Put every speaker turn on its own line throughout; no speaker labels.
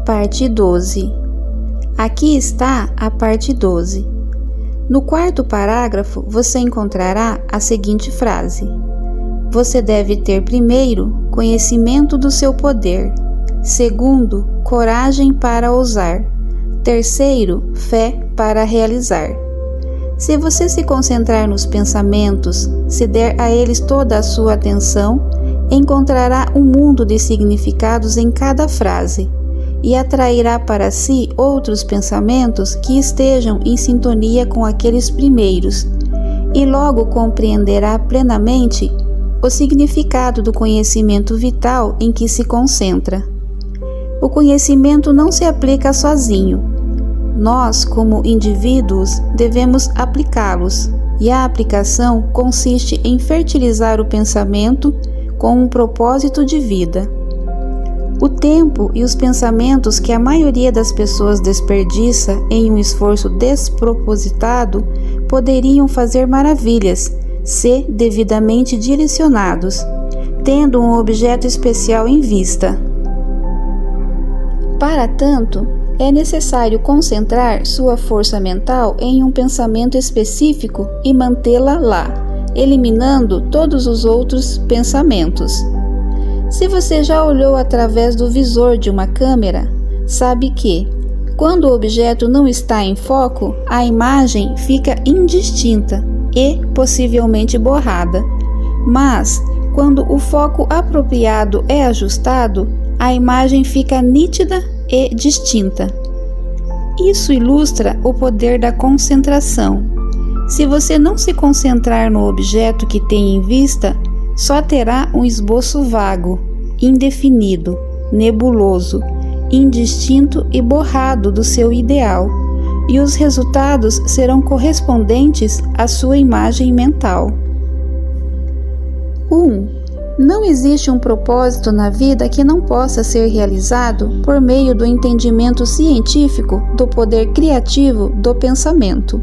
Parte 12. Aqui está a parte 12. No quarto parágrafo, você encontrará a seguinte frase: você deve ter, primeiro, conhecimento do seu poder. Segundo, coragem para ousar. Terceiro, fé para realizar. Se você se concentrar nos pensamentos, se der a eles toda a sua atenção, encontrará um mundo de significados em cada frase e atrairá para si outros pensamentos que estejam em sintonia com aqueles primeiros, e logo compreenderá plenamente o significado do conhecimento vital em que se concentra. O conhecimento não se aplica sozinho. Nós, como indivíduos, devemos aplicá-los, e a aplicação consiste em fertilizar o pensamento com um propósito de vida. O tempo e os pensamentos que a maioria das pessoas desperdiça em um esforço despropositado poderiam fazer maravilhas, se devidamente direcionados, tendo um objeto especial em vista. Para tanto, é necessário concentrar sua força mental em um pensamento específico e mantê-la lá, eliminando todos os outros pensamentos. Se você já olhou através do visor de uma câmera, sabe que, quando o objeto não está em foco, a imagem fica indistinta e possivelmente borrada. Mas, quando o foco apropriado é ajustado, a imagem fica nítida e distinta. Isso ilustra o poder da concentração. Se você não se concentrar no objeto que tem em vista, só terá um esboço vago, indefinido, nebuloso, indistinto e borrado do seu ideal, e os resultados serão correspondentes à sua imagem mental. 1. Não existe um propósito na vida que não possa ser realizado por meio do entendimento científico do poder criativo do pensamento.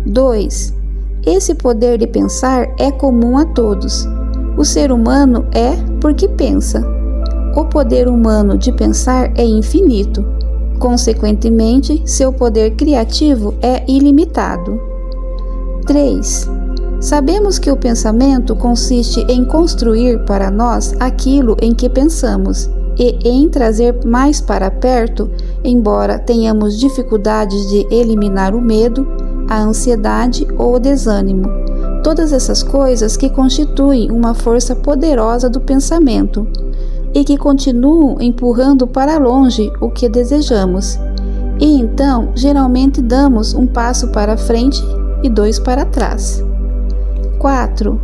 2. Esse poder de pensar é comum a todos. O ser humano é porque pensa. O poder humano de pensar é infinito. Consequentemente, seu poder criativo é ilimitado. 3. Sabemos que o pensamento consiste em construir para nós aquilo em que pensamos e em trazer mais para perto, embora tenhamos dificuldades de eliminar o medo, a ansiedade ou o desânimo. Todas essas coisas que constituem uma força poderosa do pensamento e que continuam empurrando para longe o que desejamos. E então, geralmente damos um passo para frente e 2 para trás. 4.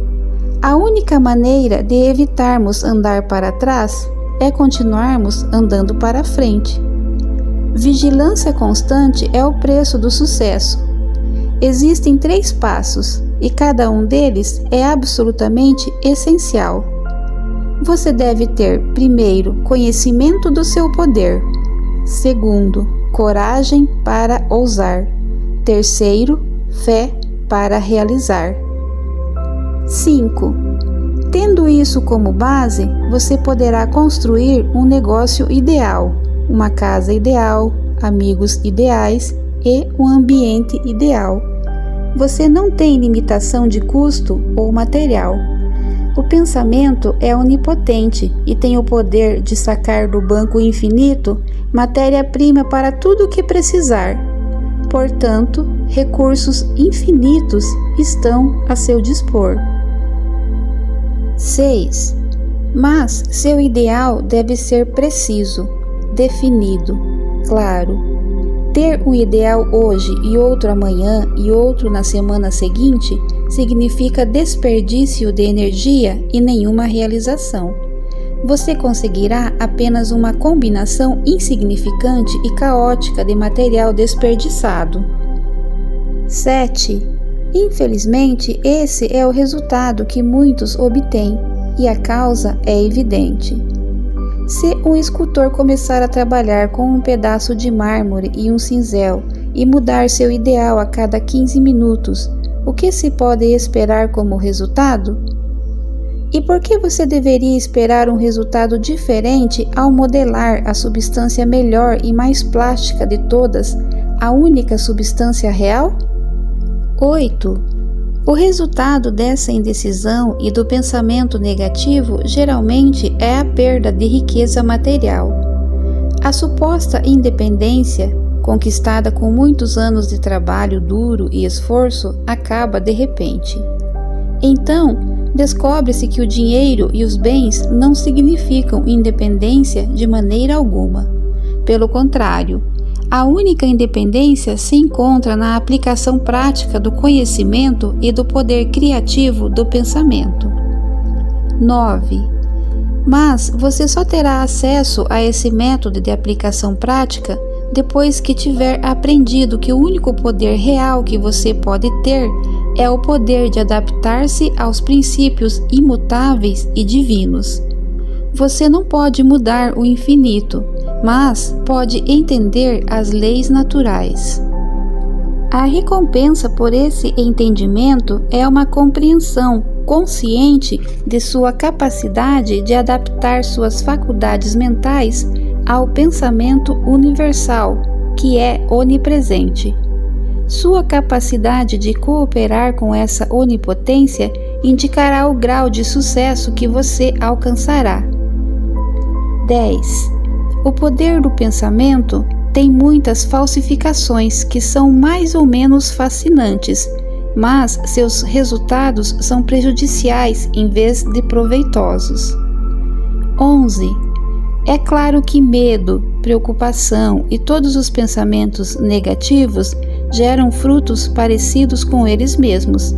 A única maneira de evitarmos andar para trás é continuarmos andando para frente. Vigilância constante é o preço do sucesso. Existem 3 passos e cada um deles é absolutamente essencial. Você deve ter, primeiro, conhecimento do seu poder. Segundo, coragem para ousar. Terceiro, fé para realizar. 5. Tendo isso como base, você poderá construir um negócio ideal, uma casa ideal, amigos ideais e um ambiente ideal. Você não tem limitação de custo ou material. O pensamento é onipotente e tem o poder de sacar do banco infinito matéria-prima para tudo o que precisar. Portanto, recursos infinitos estão a seu dispor. 6. Mas seu ideal deve ser preciso, definido, claro. Ter um ideal hoje e outro amanhã e outro na semana seguinte significa desperdício de energia e nenhuma realização. Você conseguirá apenas uma combinação insignificante e caótica de material desperdiçado. 7. Infelizmente, esse é o resultado que muitos obtêm, e a causa é evidente. Se um escultor começar a trabalhar com um pedaço de mármore e um cinzel e mudar seu ideal a cada 15 minutos, o que se pode esperar como resultado? E por que você deveria esperar um resultado diferente ao modelar a substância melhor e mais plástica de todas, a única substância real? 8. O resultado dessa indecisão e do pensamento negativo geralmente é a perda de riqueza material. A suposta independência, conquistada com muitos anos de trabalho duro e esforço, acaba de repente. Então, descobre-se que o dinheiro e os bens não significam independência de maneira alguma. Pelo contrário, a única independência se encontra na aplicação prática do conhecimento e do poder criativo do pensamento. 9. Mas você só terá acesso a esse método de aplicação prática depois que tiver aprendido que o único poder real que você pode ter é o poder de adaptar-se aos princípios imutáveis e divinos. Você não pode mudar o infinito, mas pode entender as leis naturais. A recompensa por esse entendimento é uma compreensão consciente de sua capacidade de adaptar suas faculdades mentais ao pensamento universal, que é onipresente. Sua capacidade de cooperar com essa onipotência indicará o grau de sucesso que você alcançará. 10. O poder do pensamento tem muitas falsificações que são mais ou menos fascinantes, mas seus resultados são prejudiciais em vez de proveitosos. 11. É claro que medo, preocupação e todos os pensamentos negativos geram frutos parecidos com eles mesmos.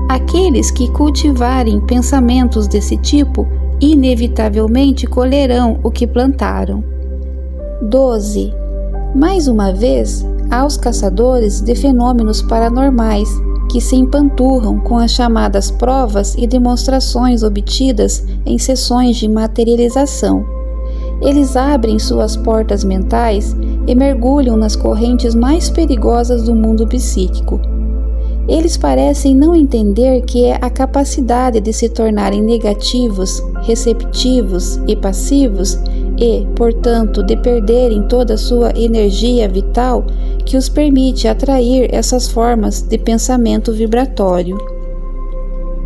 Aqueles que cultivarem pensamentos desse tipo inevitavelmente colherão o que plantaram. 12. Mais uma vez, há os caçadores de fenômenos paranormais que se empanturram com as chamadas provas e demonstrações obtidas em sessões de materialização. Eles abrem suas portas mentais e mergulham nas correntes mais perigosas do mundo psíquico. Eles parecem não entender que é a capacidade de se tornarem negativos, receptivos e passivos e, portanto, de perderem toda a sua energia vital que os permite atrair essas formas de pensamento vibratório.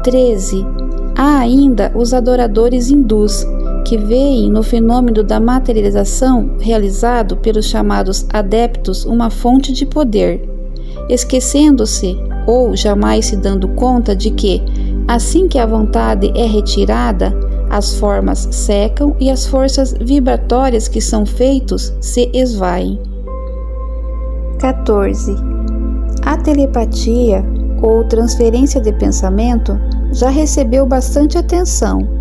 13. Há ainda os adoradores hindus, que veem no fenômeno da materialização realizado pelos chamados adeptos uma fonte de poder, esquecendo-se ou jamais se dando conta de que, assim que a vontade é retirada, as formas secam e as forças vibratórias que são feitos se esvaem. 14. A telepatia ou transferência de pensamento já recebeu bastante atenção,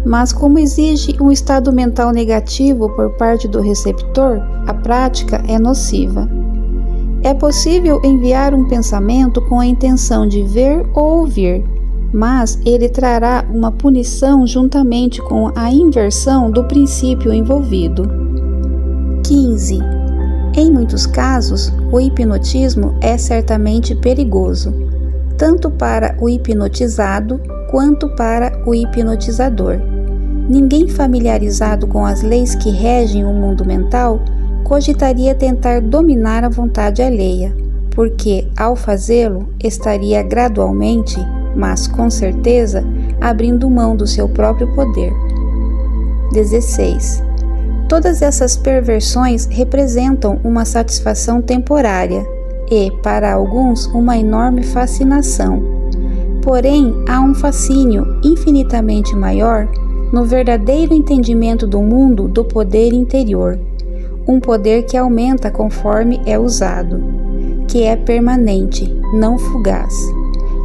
mas como exige um estado mental negativo por parte do receptor, a prática é nociva. É possível enviar um pensamento com a intenção de ver ou ouvir, mas ele trará uma punição juntamente com a inversão do princípio envolvido. 15. Em muitos casos, o hipnotismo é certamente perigoso, tanto para o hipnotizado quanto para o hipnotizador. Ninguém familiarizado com as leis que regem o mundo mental cogitaria tentar dominar a vontade alheia, porque, ao fazê-lo, estaria gradualmente, mas com certeza, abrindo mão do seu próprio poder. 16. Todas essas perversões representam uma satisfação temporária e, para alguns, uma enorme fascinação. Porém, há um fascínio infinitamente maior no verdadeiro entendimento do mundo do poder interior, um poder que aumenta conforme é usado, que é permanente, não fugaz,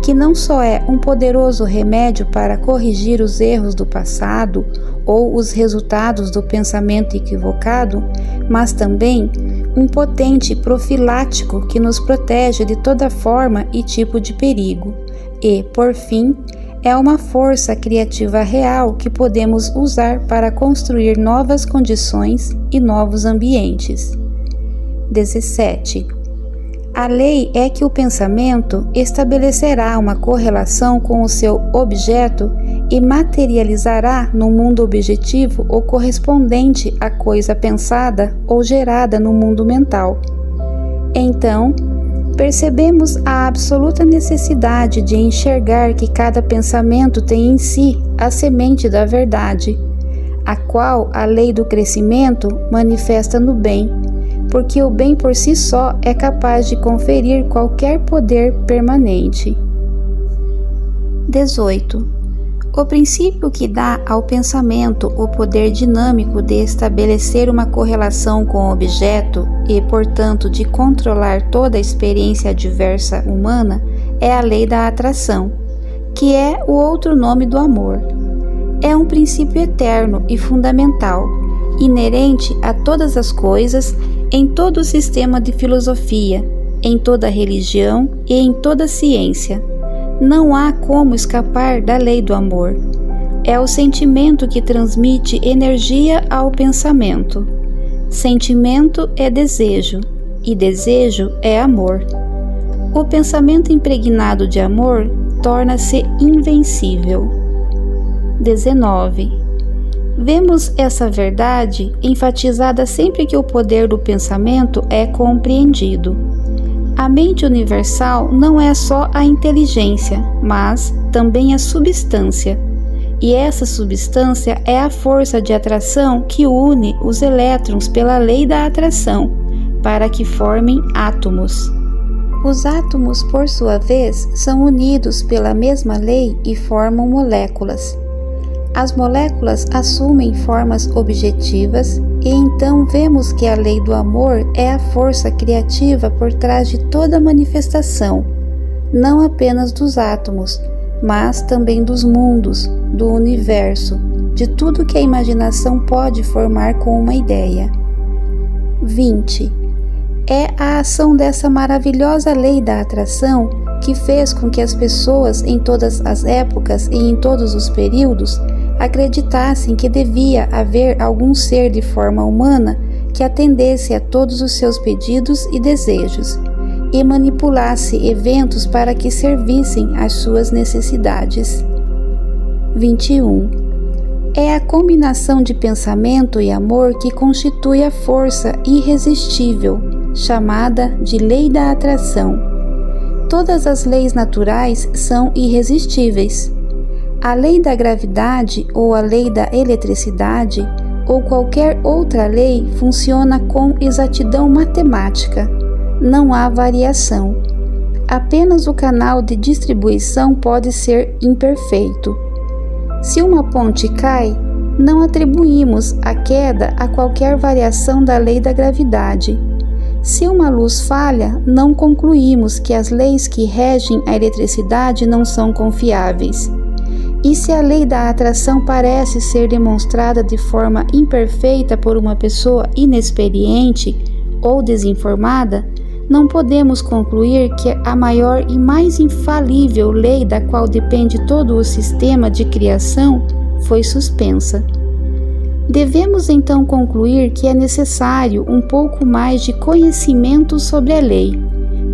que não só é um poderoso remédio para corrigir os erros do passado ou os resultados do pensamento equivocado, mas também um potente profilático que nos protege de toda forma e tipo de perigo, e, por fim, é uma força criativa real que podemos usar para construir novas condições e novos ambientes. 17. A lei é que o pensamento estabelecerá uma correlação com o seu objeto e materializará no mundo objetivo o correspondente à coisa pensada ou gerada no mundo mental. Então, percebemos a absoluta necessidade de enxergar que cada pensamento tem em si a semente da verdade, a qual a lei do crescimento manifesta no bem, porque o bem por si só é capaz de conferir qualquer poder permanente. 18. O princípio que dá ao pensamento o poder dinâmico de estabelecer uma correlação com o objeto e, portanto, de controlar toda a experiência adversa humana é a lei da atração, que é o outro nome do amor. É um princípio eterno e fundamental, inerente a todas as coisas, em todo o sistema de filosofia, em toda religião e em toda ciência. Não há como escapar da lei do amor. É o sentimento que transmite energia ao pensamento. Sentimento é desejo, e desejo é amor. O pensamento impregnado de amor torna-se invencível. 19. Vemos essa verdade enfatizada sempre que o poder do pensamento é compreendido. A mente universal não é só a inteligência, mas também a substância. E essa substância é a força de atração que une os elétrons pela lei da atração, para que formem átomos. Os átomos, por sua vez, são unidos pela mesma lei e formam moléculas. As moléculas assumem formas objetivas e então vemos que a lei do amor é a força criativa por trás de toda manifestação, não apenas dos átomos, mas também dos mundos, do universo, de tudo que a imaginação pode formar com uma ideia. 20. É a ação dessa maravilhosa lei da atração que fez com que as pessoas em todas as épocas e em todos os períodos acreditassem que devia haver algum ser de forma humana que atendesse a todos os seus pedidos e desejos e manipulasse eventos para que servissem às suas necessidades. 21. É a combinação de pensamento e amor que constitui a força irresistível, chamada de lei da atração. Todas as leis naturais são irresistíveis. A lei da gravidade ou a lei da eletricidade ou qualquer outra lei funciona com exatidão matemática. Não há variação. Apenas o canal de distribuição pode ser imperfeito. Se uma ponte cai, não atribuímos a queda a qualquer variação da lei da gravidade. Se uma luz falha, não concluímos que as leis que regem a eletricidade não são confiáveis. E se a lei da atração parece ser demonstrada de forma imperfeita por uma pessoa inexperiente ou desinformada, não podemos concluir que a maior e mais infalível lei da qual depende todo o sistema de criação foi suspensa. Devemos então concluir que é necessário um pouco mais de conhecimento sobre a lei,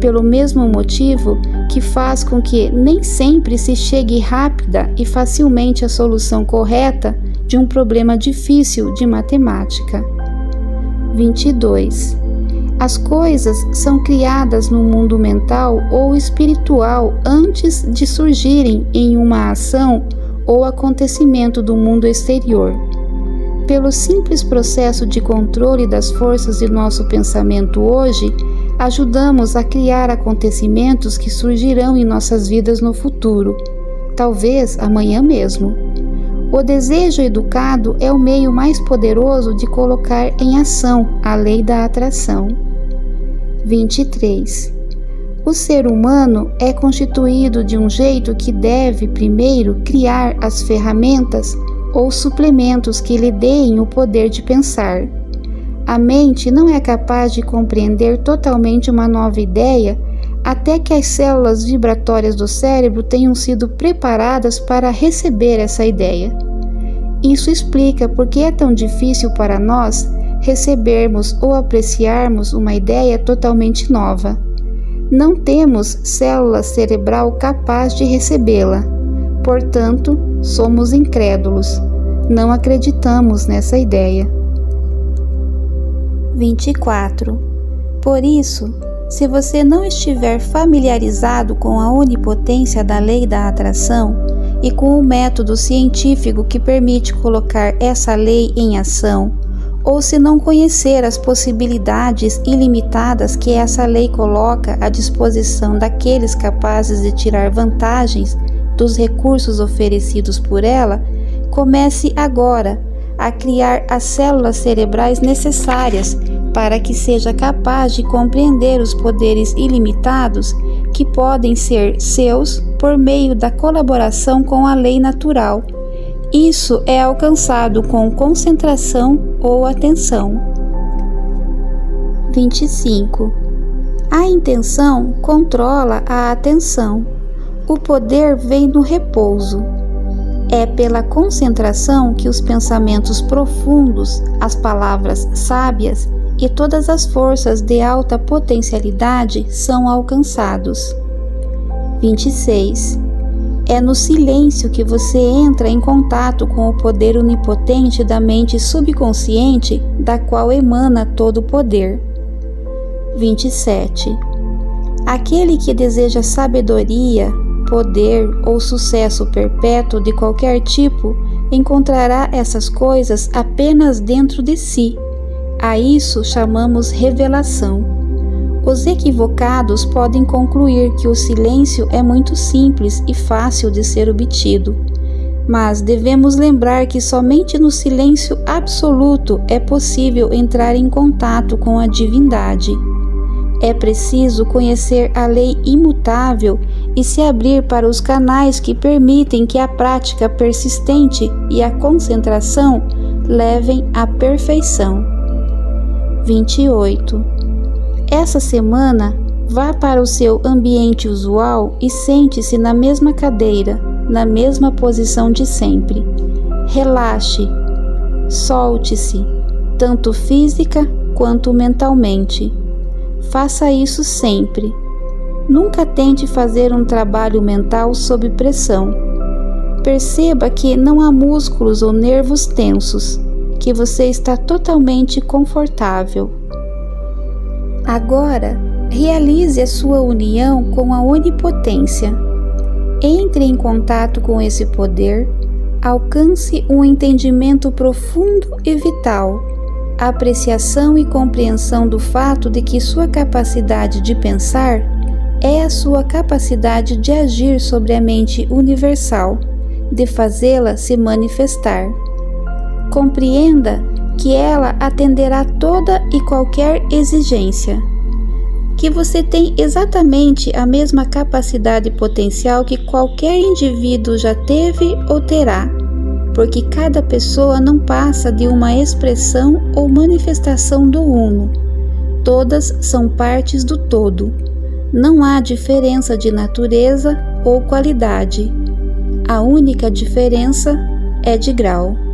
pelo mesmo motivo que faz com que nem sempre se chegue rápida e facilmente à solução correta de um problema difícil de matemática. 22. As coisas são criadas no mundo mental ou espiritual antes de surgirem em uma ação ou acontecimento do mundo exterior. Pelo simples processo de controle das forças de nosso pensamento hoje, ajudamos a criar acontecimentos que surgirão em nossas vidas no futuro, talvez amanhã mesmo. O desejo educado é o meio mais poderoso de colocar em ação a lei da atração. 23. O ser humano é constituído de um jeito que deve primeiro criar as ferramentas ou suplementos que lhe deem o poder de pensar. A mente não é capaz de compreender totalmente uma nova ideia até que as células vibratórias do cérebro tenham sido preparadas para receber essa ideia. Isso explica por que é tão difícil para nós recebermos ou apreciarmos uma ideia totalmente nova. Não temos célula cerebral capaz de recebê-la. Portanto, somos incrédulos, não acreditamos nessa ideia. 24. Por isso, se você não estiver familiarizado com a onipotência da lei da atração e com o método científico que permite colocar essa lei em ação, ou se não conhecer as possibilidades ilimitadas que essa lei coloca à disposição daqueles capazes de tirar vantagens dos recursos oferecidos por ela, comece agora a criar as células cerebrais necessárias para que seja capaz de compreender os poderes ilimitados que podem ser seus por meio da colaboração com a lei natural. Isso é alcançado com concentração ou atenção. 25. A intenção controla a atenção. O poder vem no repouso. É pela concentração que os pensamentos profundos, as palavras sábias e todas as forças de alta potencialidade são alcançados. 26. É no silêncio que você entra em contato com o poder onipotente da mente subconsciente, da qual emana todo o poder. 27. Aquele que deseja sabedoria, poder ou sucesso perpétuo de qualquer tipo, encontrará essas coisas apenas dentro de si. A isso chamamos revelação. Os equivocados podem concluir que o silêncio é muito simples e fácil de ser obtido, mas devemos lembrar que somente no silêncio absoluto é possível entrar em contato com a divindade. É preciso conhecer a lei imutável e se abrir para os canais que permitem que a prática persistente e a concentração levem à perfeição. 28. Essa semana, vá para o seu ambiente usual e sente-se na mesma cadeira, na mesma posição de sempre. Relaxe, solte-se, tanto física quanto mentalmente. Faça isso sempre. Nunca tente fazer um trabalho mental sob pressão. Perceba que não há músculos ou nervos tensos, que você está totalmente confortável. Agora, realize a sua união com a onipotência. Entre em contato com esse poder, alcance um entendimento profundo e vital, a apreciação e compreensão do fato de que sua capacidade de pensar é a sua capacidade de agir sobre a mente universal, de fazê-la se manifestar. Compreenda que ela atenderá toda e qualquer exigência, que você tem exatamente a mesma capacidade potencial que qualquer indivíduo já teve ou terá, porque cada pessoa não passa de uma expressão ou manifestação do Uno. Todas são partes do todo. Não há diferença de natureza ou qualidade. A única diferença é de grau.